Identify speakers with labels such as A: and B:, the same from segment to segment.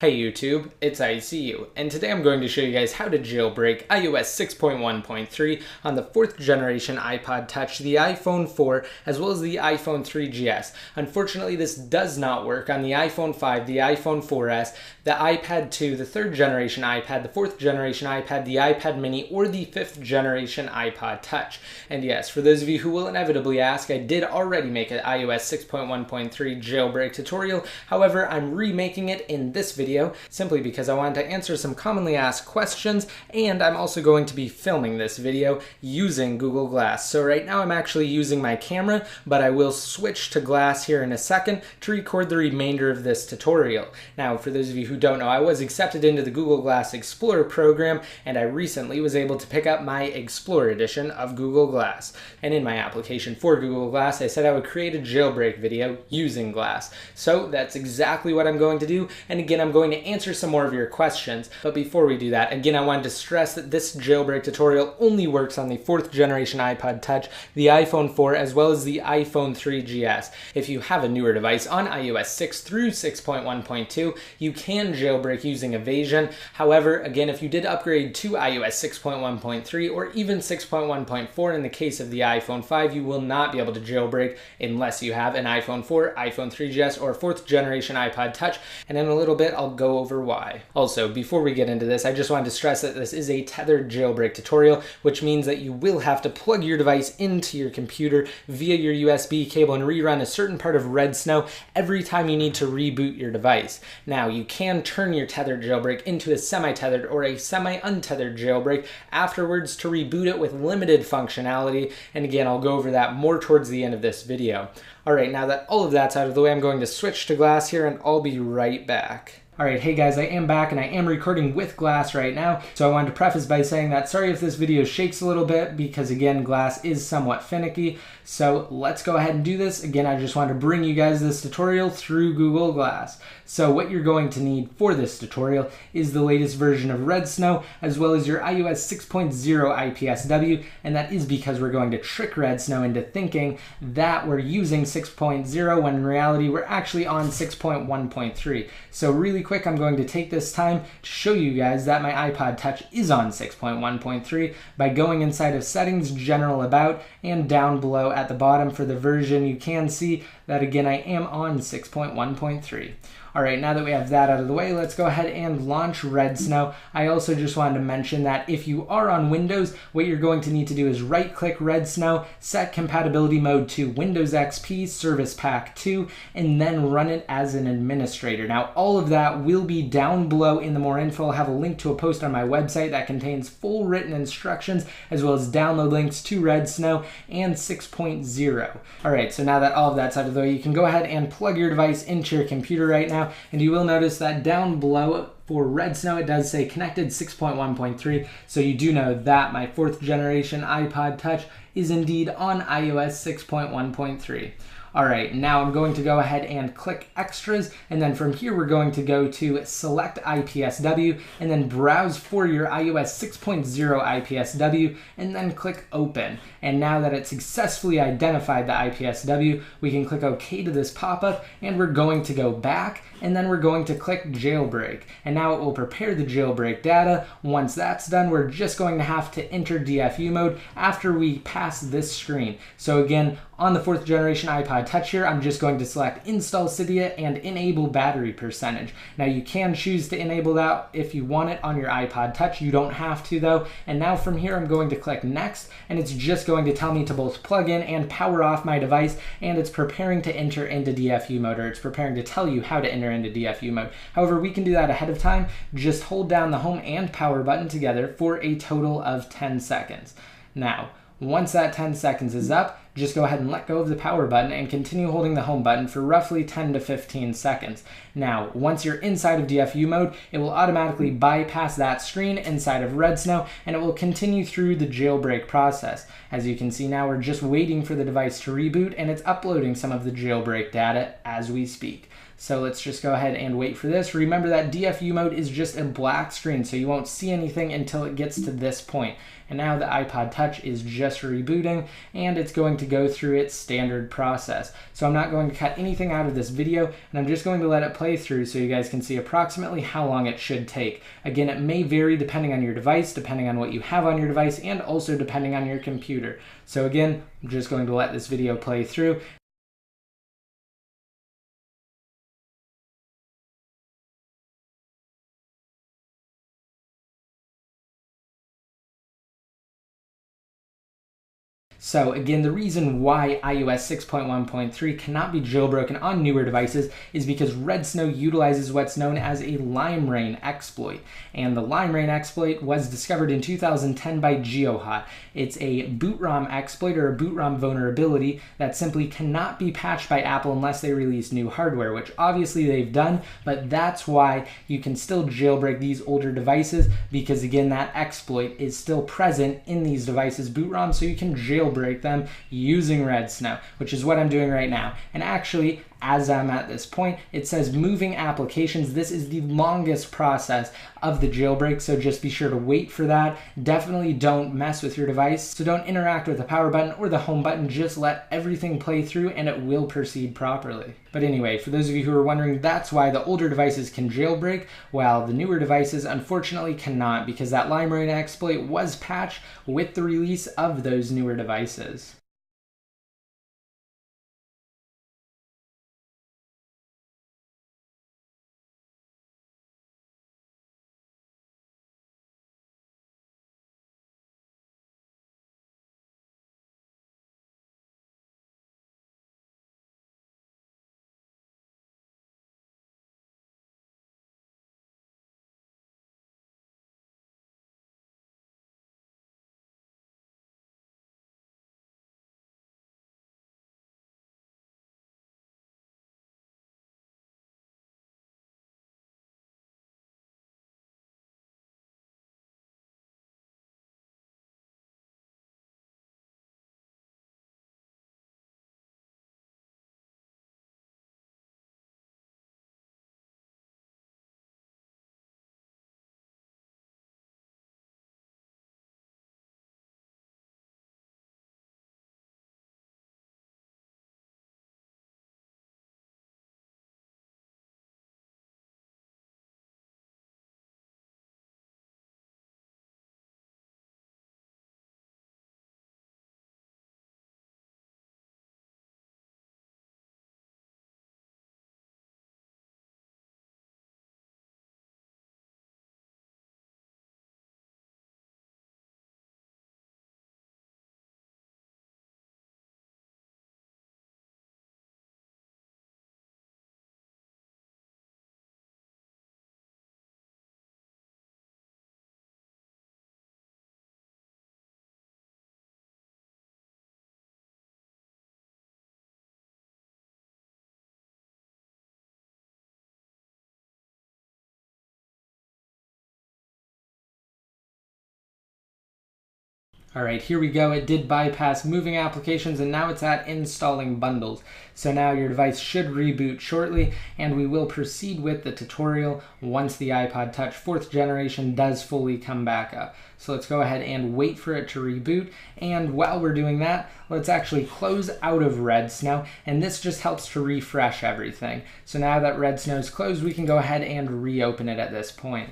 A: Hey YouTube, it's ICU, and today I'm going to show you guys how to jailbreak iOS 6.1.3 on the 4th generation iPod Touch, the iPhone 4, as well as the iPhone 3GS. Unfortunately, this does not work on the iPhone 5, the iPhone 4S, the iPad 2, the 3rd generation iPad, the 4th generation iPad, the iPad mini, or the 5th generation iPod Touch. And yes, for those of you who will inevitably ask, I did already make an iOS 6.1.3 jailbreak tutorial. However, I'm remaking it in this video simply because I wanted to answer some commonly asked questions, and I'm also going to be filming this video using Google Glass. So right now I'm actually using my camera, but I will switch to Glass here in a second to record the remainder of this tutorial. Now, for those of you who don't know, I was accepted into the Google Glass Explorer program, and I recently was able to pick up my Explorer edition of Google Glass. And in my application for Google Glass, I said I would create a jailbreak video using Glass. So that's exactly what I'm going to do, and again, I'm going to answer some more of your questions. But before we do that, again, I wanted to stress that this jailbreak tutorial only works on the 4th generation iPod Touch, the iPhone 4, as well as the iPhone 3GS. If you have a newer device on iOS 6 through 6.1.2, you can jailbreak using Evasion. However, again, if you did upgrade to iOS 6.1.3 or even 6.1.4 in the case of the iPhone 5, you will not be able to jailbreak unless you have an iPhone 4, iPhone 3GS, or 4th generation iPod Touch, and in a little bit I'll go over why. Also, before we get into this, I just wanted to stress that this is a tethered jailbreak tutorial, which means that you will have to plug your device into your computer via your USB cable and rerun a certain part of Red Snow every time you need to reboot your device. Now, you can turn your tethered jailbreak into a semi-tethered or a semi-untethered jailbreak afterwards to reboot it with limited functionality, and again, I'll go over that more towards the end of this video. Alright, now that all of that's out of the way, I'm going to switch to Glass here and I'll be right back. Alright, hey guys, I am back and I am recording with Glass right now, so I wanted to preface by saying that sorry if this video shakes a little bit because again, Glass is somewhat finicky, so let's go ahead and do this. Again, I just wanted to bring you guys this tutorial through Google Glass. So what you're going to need for this tutorial is the latest version of Red Snow, as well as your iOS 6.0 IPSW, and that is because we're going to trick Red Snow into thinking that we're using 6.0 when in reality we're actually on 6.1.3. So really quick, I'm going to take this time to show you guys that my iPod Touch is on 6.1.3 by going inside of Settings, General About, and down below at the bottom for the version you can see that again I am on 6.1.3. Alright, now that we have that out of the way, let's go ahead and launch Red Snow. I also just wanted to mention that if you are on Windows, what you're going to need to do is right-click Red Snow, set compatibility mode to Windows XP Service Pack 2, and then run it as an administrator. Now, all of that will be down below in the more info. I'll have a link to a post on my website that contains full written instructions, as well as download links to Red Snow and 6.0. Alright, so now that all of that's out of the way, you can go ahead and plug your device into your computer right now. And you will notice that down below for Red Snow, it does say connected 6.1.3. So you do know that my 4th generation iPod Touch is indeed on iOS 6.1.3. Alright, now I'm going to go ahead and click Extras, and then from here we're going to go to Select IPSW, and then browse for your iOS 6.0 IPSW, and then click Open. And now that it's successfully identified the IPSW, we can click OK to this pop-up, and we're going to go back, and then we're going to click Jailbreak. And now it will prepare the jailbreak data. Once that's done, we're just going to have to enter DFU mode after we pass this screen. So again, on the 4th generation iPod Touch here, I'm just going to select Install Cydia and Enable Battery Percentage. Now you can choose to enable that if you want it on your iPod Touch. You don't have to though. And now from here, I'm going to click Next, and it's just going to tell me to both plug in and power off my device, and it's preparing to enter into DFU mode, or it's preparing to tell you how to enter into DFU mode. However, we can do that ahead of time. Just hold down the home and power button together for a total of 10 seconds. Now, once that 10 seconds is up, just go ahead and let go of the power button and continue holding the home button for roughly 10 to 15 seconds. Now, once you're inside of DFU mode, it will automatically bypass that screen inside of Red Snow, and it will continue through the jailbreak process. As you can see now, we're just waiting for the device to reboot, and it's uploading some of the jailbreak data as we speak. So let's just go ahead and wait for this. Remember that DFU mode is just a black screen, so you won't see anything until it gets to this point. And now the iPod Touch is just rebooting, and it's going to go through its standard process. So I'm not going to cut anything out of this video, and I'm just going to let it play through so you guys can see approximately how long it should take. Again, it may vary depending on your device, depending on what you have on your device, and also depending on your computer. So again, I'm just going to let this video play through. So again, the reason why iOS 6.1.3 cannot be jailbroken on newer devices is because Red Snow utilizes what's known as a lime rain exploit. And the lime rain exploit was discovered in 2010 by GeoHot. It's a boot ROM exploit or a boot ROM vulnerability that simply cannot be patched by Apple unless they release new hardware, which obviously they've done, but that's why you can still jailbreak these older devices, because again, that exploit is still present in these devices' boot ROM, so you can jailbreak them using Red Snow, which is what I'm doing right now. And actually, as I'm at this point, it says moving applications. This is the longest process of the jailbreak, so just be sure to wait for that. Definitely don't mess with your device, so don't interact with the power button or the home button. Just let everything play through and it will proceed properly. But anyway, for those of you who are wondering, that's why the older devices can jailbreak, while the newer devices unfortunately cannot, because that lime rain exploit was patched with the release of those newer devices. All right, here we go. It did bypass moving applications, and now it's at installing bundles. So now your device should reboot shortly, and we will proceed with the tutorial once the iPod Touch 4th generation does fully come back up. So let's go ahead and wait for it to reboot. And while we're doing that, let's actually close out of Red Snow, and this just helps to refresh everything. So now that Red Snow is closed, we can go ahead and reopen it at this point.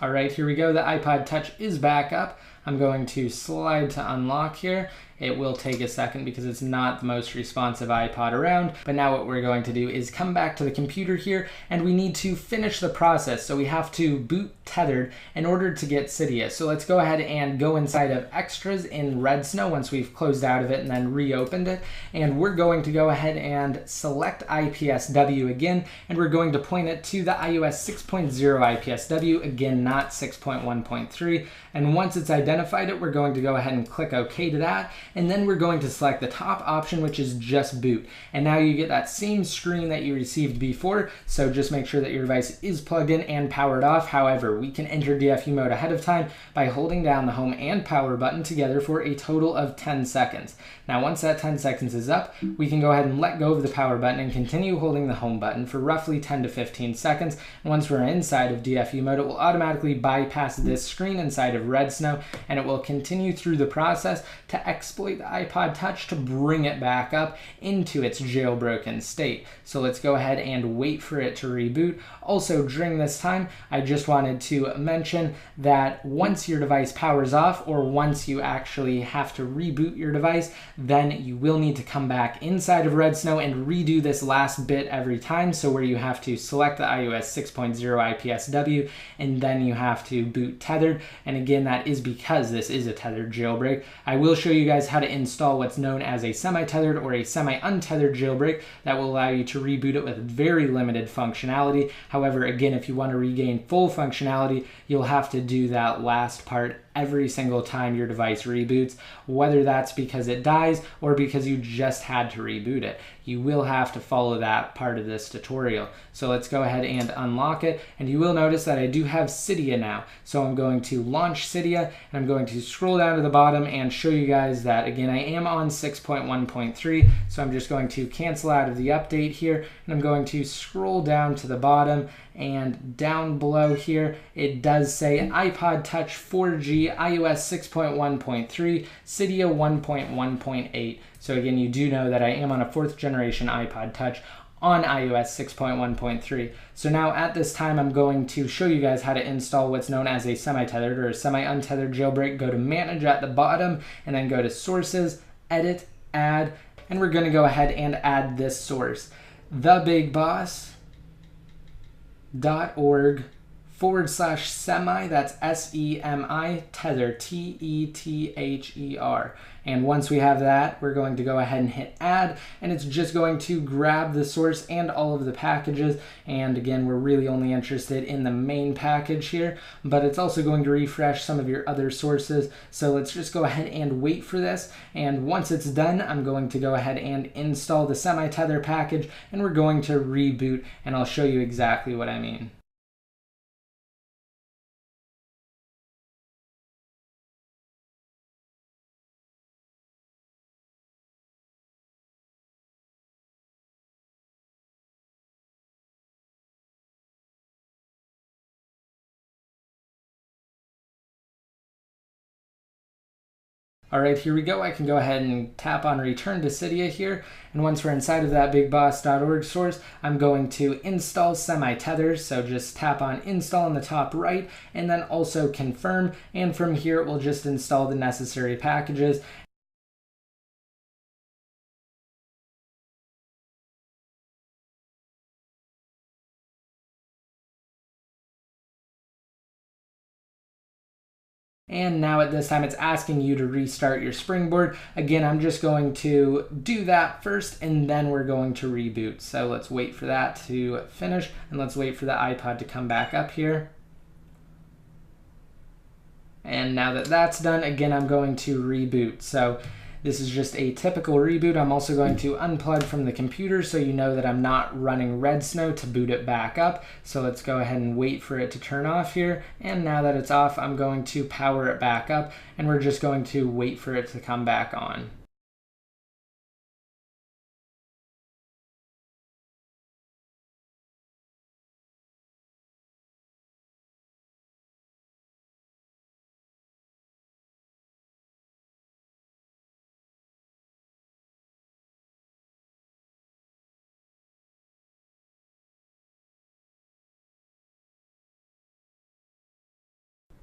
A: All right, here we go. The iPod Touch is back up. I'm going to slide to unlock here. It will take a second because it's not the most responsive iPod around, but now what we're going to do is come back to the computer here, and we need to finish the process. So we have to boot tethered in order to get Cydia. So let's go ahead and go inside of extras in Red Snow once we've closed out of it and then reopened it. And we're going to go ahead and select IPSW again, and we're going to point it to the iOS 6.0 IPSW, again, not 6.1.3. And once it's identified, identified it, we're going to go ahead and click OK to that, and then we're going to select the top option, which is just boot. And now you get that same screen that you received before, so just make sure that your device is plugged in and powered off. However, we can enter DFU mode ahead of time by holding down the home and power button together for a total of 10 seconds. Now, once that 10 seconds is up, we can go ahead and let go of the power button and continue holding the home button for roughly 10 to 15 seconds. And once we're inside of DFU mode, it will automatically bypass this screen inside of Red Snow, and it will continue through the process to exploit the iPod Touch to bring it back up into its jailbroken state. So let's go ahead and wait for it to reboot. Also, during this time, I just wanted to mention that once your device powers off, or once you actually have to reboot your device, then you will need to come back inside of Red Snow and redo this last bit every time. So where you have to select the iOS 6.0 IPSW, and then you have to boot tethered. And again, that is because this is a tethered jailbreak. I will show you guys how to install what's known as a semi-tethered or a semi-untethered jailbreak that will allow you to reboot it with very limited functionality. However, again, if you want to regain full functionality, you'll have to do that last part every single time your device reboots, whether that's because it dies or because you just had to reboot it. You will have to follow that part of this tutorial. So let's go ahead and unlock it, and you will notice that I do have Cydia now. So I'm going to launch Cydia, and I'm going to scroll down to the bottom and show you guys that, again, I am on 6.1.3, so I'm just going to cancel out of the update here, and I'm going to scroll down to the bottom, and down below here, it does say iPod Touch 4G, iOS 6.1.3, Cydia 1.1.8. So again, you do know that I am on a 4th generation iPod Touch on iOS 6.1.3. So now at this time, I'm going to show you guys how to install what's known as a semi-tethered or a semi-untethered jailbreak. Go to Manage at the bottom, and then go to Sources, Edit, Add, and we're going to go ahead and add this source, thebigboss.org/semi, that's SEMI, tether, TETHER. And once we have that, we're going to go ahead and hit add, and it's just going to grab the source and all of the packages. And again, we're really only interested in the main package here, but it's also going to refresh some of your other sources. So let's just go ahead and wait for this. And once it's done, I'm going to go ahead and install the semi-tether package, and we're going to reboot, and I'll show you exactly what I mean. All right, here we go. I can go ahead and tap on Return to Cydia here. And once we're inside of that bigboss.org source, I'm going to install semi-tether. So just tap on Install in the top right, and then also Confirm. And from here, it will just install the necessary packages. And now at this time, it's asking you to restart your Springboard. Again, I'm just going to do that first, and then we're going to reboot. So let's wait for that to finish, and let's wait for the iPod to come back up here. And now that that's done, again, I'm going to reboot. So this is just a typical reboot. I'm also going to unplug from the computer so you know that I'm not running Red Snow to boot it back up. So let's go ahead and wait for it to turn off here. And now that it's off, I'm going to power it back up, and we're just going to wait for it to come back on.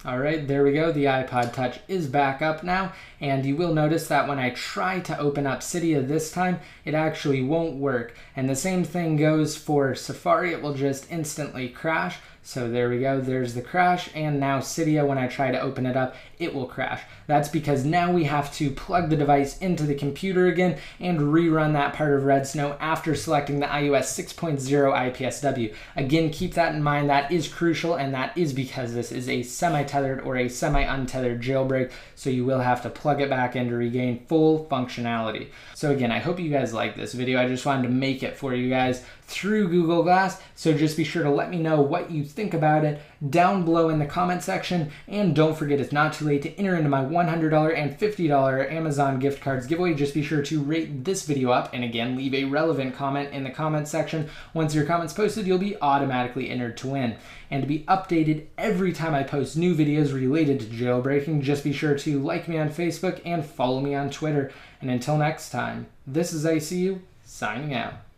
A: All right, there we go. The iPod Touch is back up now, and you will notice that when I try to open up Cydia this time, it actually won't work. And the same thing goes for Safari. It will just instantly crash. So there we go, there's the crash, and now Cydia, when I try to open it up, it will crash. That's because now we have to plug the device into the computer again and rerun that part of Red Snow after selecting the iOS 6.0 IPSW. Again, keep that in mind, that is crucial, and that is because this is a semi-tethered or a semi-untethered jailbreak, so you will have to plug it back in to regain full functionality. So again, I hope you guys like this video. I just wanted to make it for you guys through Google Glass, so just be sure to let me know what you think about it down below in the comment section, and don't forget, it's not too late to enter into my $100 and $50 Amazon gift cards giveaway. Just be sure to rate this video up, and again, leave a relevant comment in the comment section. Once your comment's posted, you'll be automatically entered to win. And to be updated every time I post new videos related to jailbreaking, just be sure to like me on Facebook and follow me on Twitter. And until next time, this is ICU, signing out.